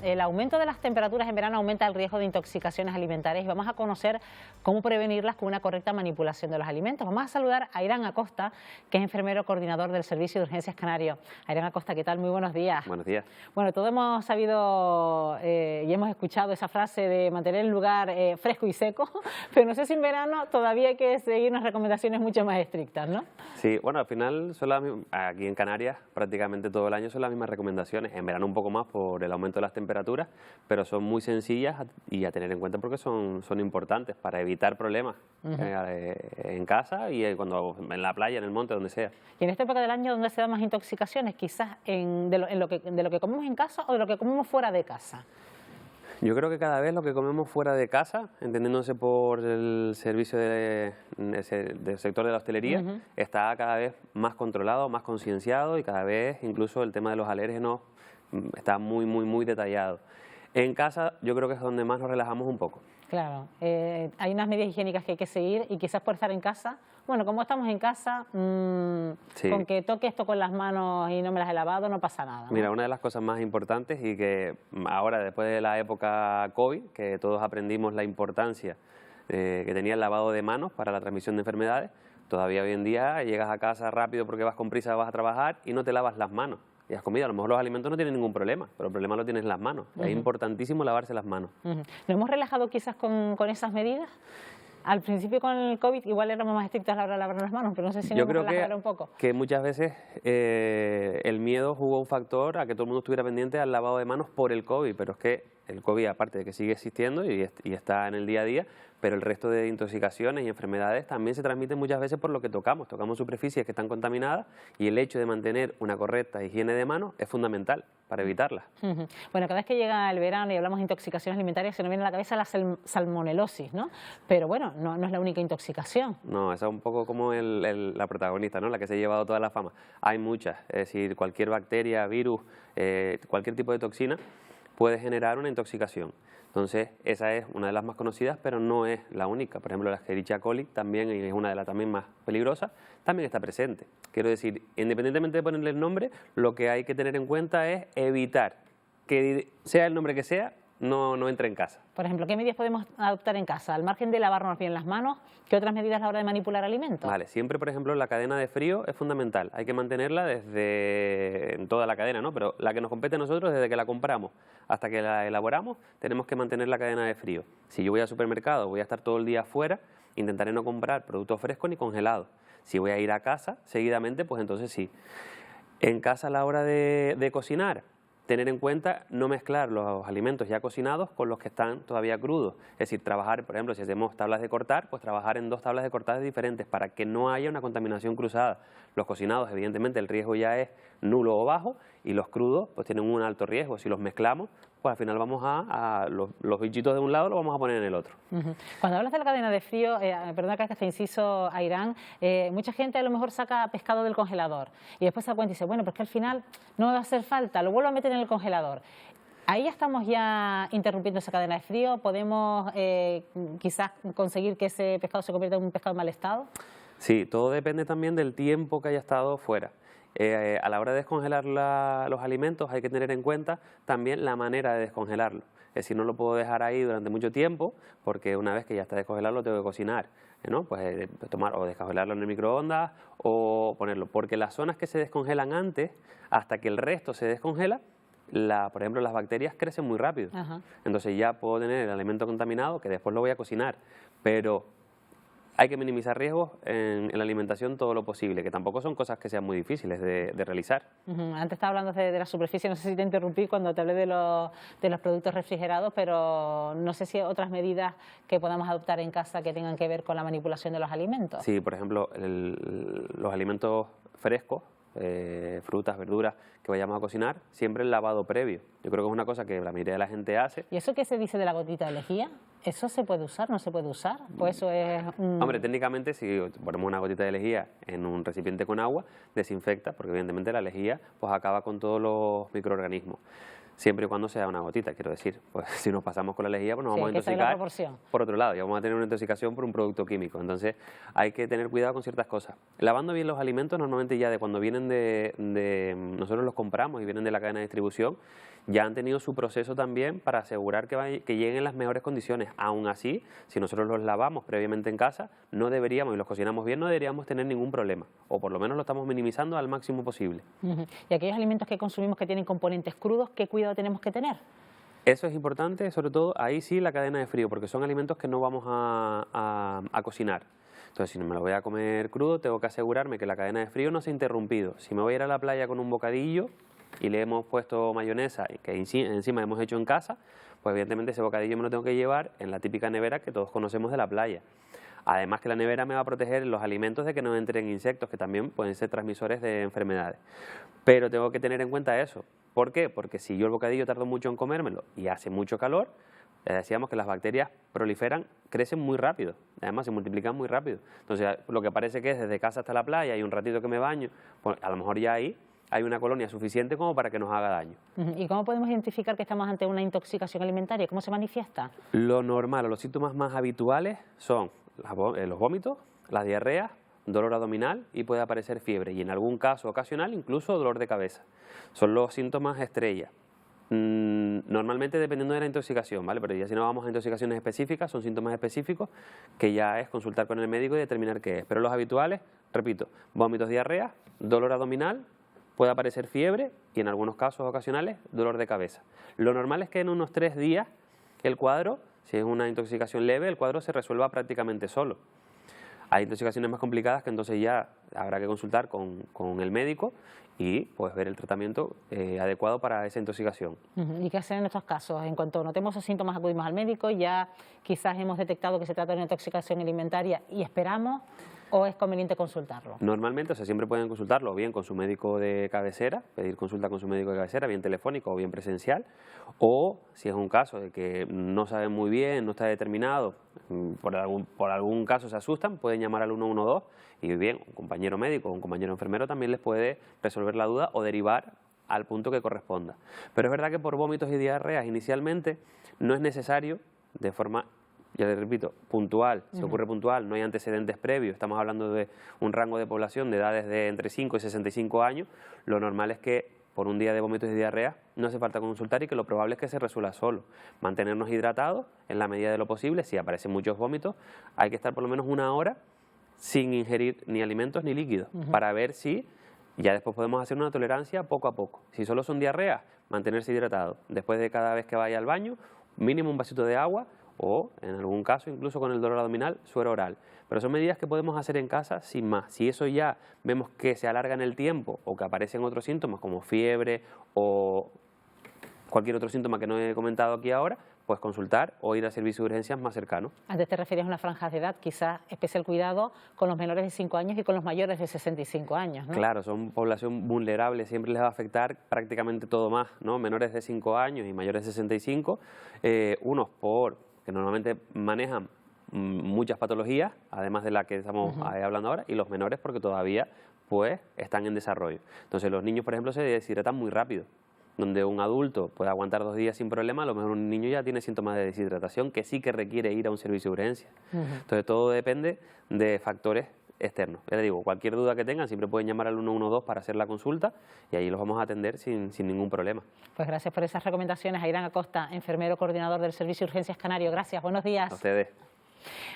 El aumento de las temperaturas en verano aumenta el riesgo de intoxicaciones alimentarias y vamos a conocer cómo prevenirlas con una correcta manipulación de los alimentos. Vamos a saludar a Airán Acosta, que es enfermero coordinador del Servicio de Urgencias Canario. Airán Acosta, ¿qué tal? Muy buenos días. Buenos días. Bueno, todos hemos sabido y hemos escuchado esa frase de mantener el lugar fresco y seco, pero no sé si en verano todavía hay que seguir unas recomendaciones mucho más estrictas, ¿no? Sí, bueno, al final son aquí en Canarias prácticamente todo el año son las mismas recomendaciones. En verano un poco más por el aumento de las temperaturas, pero son muy sencillas y a tener en cuenta porque son importantes para evitar problemas en casa y cuando en la playa, en el monte, donde sea. Y en esta época del año, ¿dónde se dan más intoxicaciones? Quizás de lo que comemos en casa o de lo que comemos fuera de casa. Yo creo que cada vez lo que comemos fuera de casa, entendiéndose por el servicio del sector de la hostelería, está cada vez más controlado, más concienciado y cada vez incluso el tema de los alérgenos está muy detallado. En casa yo creo que es donde más nos relajamos un poco. Claro, hay unas medidas higiénicas que hay que seguir y quizás por estar en casa, bueno, como estamos en casa, Sí. con que toque esto con las manos y no me las he lavado no pasa nada, ¿no? Mira, una de las cosas más importantes y que ahora después de la época COVID, que todos aprendimos la importancia que tenía el lavado de manos para la transmisión de enfermedades, todavía hoy en día llegas a casa rápido porque vas con prisa, vas a trabajar y no te lavas las manos. Y has comido, a lo mejor los alimentos no tienen ningún problema, pero el problema lo tienes en las manos. Es importantísimo lavarse las manos. ¿Nos hemos relajado quizás con esas medidas? Al principio con el COVID igual éramos más estrictos a la hora de lavar las manos, pero no sé si nos hemos relajado un poco. Que muchas veces el miedo jugó un factor a que todo el mundo estuviera pendiente al lavado de manos por el COVID, pero es que el COVID, aparte de que sigue existiendo y está en el día a día, pero el resto de intoxicaciones y enfermedades también se transmiten muchas veces por lo que tocamos. Tocamos superficies que están contaminadas y el hecho de mantener una correcta higiene de manos es fundamental para evitarlas. Bueno, cada vez que llega el verano y hablamos de intoxicaciones alimentarias se nos viene a la cabeza la salmonelosis, ¿no? Pero bueno, no es la única intoxicación. No, esa es un poco como la protagonista, ¿no? La que se ha llevado toda la fama. Hay muchas, es decir, cualquier bacteria, virus, cualquier tipo de toxina puede generar una intoxicación. Entonces, esa es una de las más conocidas, pero no es la única. Por ejemplo, la Escherichia coli también es una de las también más peligrosas, también está presente. Quiero decir, independientemente de ponerle el nombre, lo que hay que tener en cuenta es evitar que, sea el nombre que sea, no entre en casa. Por ejemplo, ¿qué medidas podemos adoptar en casa? Al margen de lavarnos bien las manos, ¿qué otras medidas a la hora de manipular alimentos? Vale, siempre, por ejemplo, la cadena de frío es fundamental. Hay que mantenerla en toda la cadena, ¿no? Pero la que nos compete a nosotros, desde que la compramos hasta que la elaboramos, tenemos que mantener la cadena de frío. Si yo voy al supermercado, voy a estar todo el día afuera, intentaré no comprar productos frescos ni congelados. Si voy a ir a casa seguidamente, pues entonces sí. En casa, a la hora de cocinar, tener en cuenta no mezclar los alimentos ya cocinados con los que están todavía crudos. Es decir, trabajar, por ejemplo, si hacemos tablas de cortar, pues trabajar en 2 tablas de cortar diferentes para que no haya una contaminación cruzada. Los cocinados, evidentemente, el riesgo ya es nulo o bajo y los crudos pues tienen un alto riesgo. Si los mezclamos, pues al final vamos a los bichitos de un lado los vamos a poner en el otro. Cuando hablas de la cadena de frío, perdona que te inciso, Airán, mucha gente a lo mejor saca pescado del congelador y después se da cuenta y dice, bueno, pero es que al final no me va a hacer falta, lo vuelvo a meter en el congelador. Ahí ya estamos ya interrumpiendo esa cadena de frío. ¿Podemos quizás conseguir que ese pescado se convierta en un pescado en mal estado? Sí, todo depende también del tiempo que haya estado fuera. A la hora de descongelar los alimentos hay que tener en cuenta también la manera de descongelarlo. Es decir, no lo puedo dejar ahí durante mucho tiempo porque una vez que ya está descongelado lo tengo que cocinar, ¿no? Pues tomar o descongelarlo en el microondas o ponerlo. Porque las zonas que se descongelan antes, hasta que el resto se descongela, por ejemplo, las bacterias crecen muy rápido. Entonces ya puedo tener el alimento contaminado que después lo voy a cocinar, pero hay que minimizar riesgos en la alimentación todo lo posible, que tampoco son cosas que sean muy difíciles de realizar. Antes estaba hablando de la superficie, no sé si te interrumpí cuando te hablé de los productos refrigerados, pero no sé si hay otras medidas que podamos adoptar en casa que tengan que ver con la manipulación de los alimentos. Sí, por ejemplo, los alimentos frescos, frutas, verduras que vayamos a cocinar, siempre el lavado previo. Yo creo que es una cosa que la mayoría de la gente hace. ¿Y eso qué se dice de la gotita de lejía? ¿Eso se puede usar? ¿No se puede usar? Pues eso es Hombre, técnicamente si ponemos una gotita de lejía en un recipiente con agua, desinfecta, porque evidentemente la lejía pues acaba con todos los microorganismos. Siempre y cuando sea una gotita, quiero decir. Pues si nos pasamos con la lejía, pues nos vamos a intoxicar por otro lado y vamos a tener una intoxicación por un producto químico. Entonces hay que tener cuidado con ciertas cosas. Lavando bien los alimentos, normalmente ya de cuando vienen nosotros los compramos y vienen de la cadena de distribución, ya han tenido su proceso también para asegurar que lleguen en las mejores condiciones. Aún así, si nosotros los lavamos previamente en casa, no deberíamos, y los cocinamos bien, no deberíamos tener ningún problema, o por lo menos lo estamos minimizando al máximo posible. Y aquellos alimentos que consumimos que tienen componentes crudos, ¿qué cuidado tenemos que tener? Eso es importante, sobre todo ahí sí la cadena de frío, porque son alimentos que no vamos a cocinar. Entonces, si no me lo voy a comer crudo, tengo que asegurarme que la cadena de frío no se ha interrumpido. Si me voy a ir a la playa con un bocadillo y le hemos puesto mayonesa y que encima hemos hecho en casa, pues evidentemente ese bocadillo me lo tengo que llevar en la típica nevera que todos conocemos de la playa. Además que la nevera me va a proteger los alimentos de que no entren insectos, que también pueden ser transmisores de enfermedades. Pero tengo que tener en cuenta eso. ¿Por qué? Porque si yo el bocadillo tardo mucho en comérmelo y hace mucho calor, decíamos que las bacterias proliferan, crecen muy rápido, además se multiplican muy rápido. Entonces, lo que parece que es desde casa hasta la playa y un ratito que me baño, pues a lo mejor ya ahí hay una colonia suficiente como para que nos haga daño. ¿Y cómo podemos identificar que estamos ante una intoxicación alimentaria? ¿Cómo se manifiesta? Lo normal o los síntomas más habituales son los vómitos, las diarreas, dolor abdominal y puede aparecer fiebre y en algún caso ocasional incluso dolor de cabeza. Son los síntomas estrella. Normalmente dependiendo de la intoxicación, ¿vale? Pero ya si no vamos a intoxicaciones específicas, son síntomas específicos que ya es consultar con el médico y determinar qué es. Pero los habituales, repito, vómitos, diarrea, dolor abdominal, puede aparecer fiebre y en algunos casos ocasionales dolor de cabeza. Lo normal es que en unos 3 días el cuadro, si es una intoxicación leve, el cuadro se resuelva prácticamente solo. Hay intoxicaciones más complicadas que entonces ya habrá que consultar con el médico y pues ver el tratamiento adecuado para esa intoxicación. ¿Y qué hacer en estos casos? En cuanto notemos esos síntomas acudimos al médico, ya quizás hemos detectado que se trata de una intoxicación alimentaria y esperamos, ¿o es conveniente consultarlo? Normalmente, o sea, siempre pueden consultarlo bien con su médico de cabecera, pedir consulta con su médico de cabecera, bien telefónico o bien presencial, o si es un caso de que no saben muy bien, no está determinado, por algún caso se asustan, pueden llamar al 112 y bien, un compañero médico o un compañero enfermero también les puede resolver la duda o derivar al punto que corresponda. Pero es verdad que por vómitos y diarreas inicialmente no es necesario de forma, ya les repito, puntual, si ocurre puntual, no hay antecedentes previos, estamos hablando de un rango de población de edades de entre 5 y 65 años, lo normal es que por un día de vómitos y diarrea no hace falta consultar y que lo probable es que se resuelva solo. Mantenernos hidratados en la medida de lo posible, si aparecen muchos vómitos, hay que estar por lo menos 1 hora sin ingerir ni alimentos ni líquidos, para ver si ya después podemos hacer una tolerancia poco a poco. Si solo son diarreas, mantenerse hidratado. Después de cada vez que vaya al baño, mínimo un vasito de agua o, en algún caso, incluso con el dolor abdominal, suero oral. Pero son medidas que podemos hacer en casa sin más. Si eso ya vemos que se alarga en el tiempo o que aparecen otros síntomas como fiebre o cualquier otro síntoma que no he comentado aquí ahora, pues consultar o ir al servicio de urgencias más cercano. Antes te referías a una franja de edad, quizás especial cuidado con los menores de 5 años y con los mayores de 65 años, ¿no? Claro, son población vulnerable, siempre les va a afectar prácticamente todo más, ¿no? Menores de 5 años y mayores de 65, unos que normalmente manejan muchas patologías, además de la que estamos hablando ahora, y los menores porque todavía pues están en desarrollo. Entonces los niños, por ejemplo, se deshidratan muy rápido. Donde un adulto puede aguantar 2 días sin problema, a lo mejor un niño ya tiene síntomas de deshidratación que sí que requiere ir a un servicio de urgencia. Entonces todo depende de factores externos. Ya les digo, cualquier duda que tengan siempre pueden llamar al 112 para hacer la consulta y ahí los vamos a atender sin ningún problema. Pues gracias por esas recomendaciones. Airán Acosta, enfermero coordinador del Servicio de Urgencias Canario. Gracias, buenos días. A ustedes.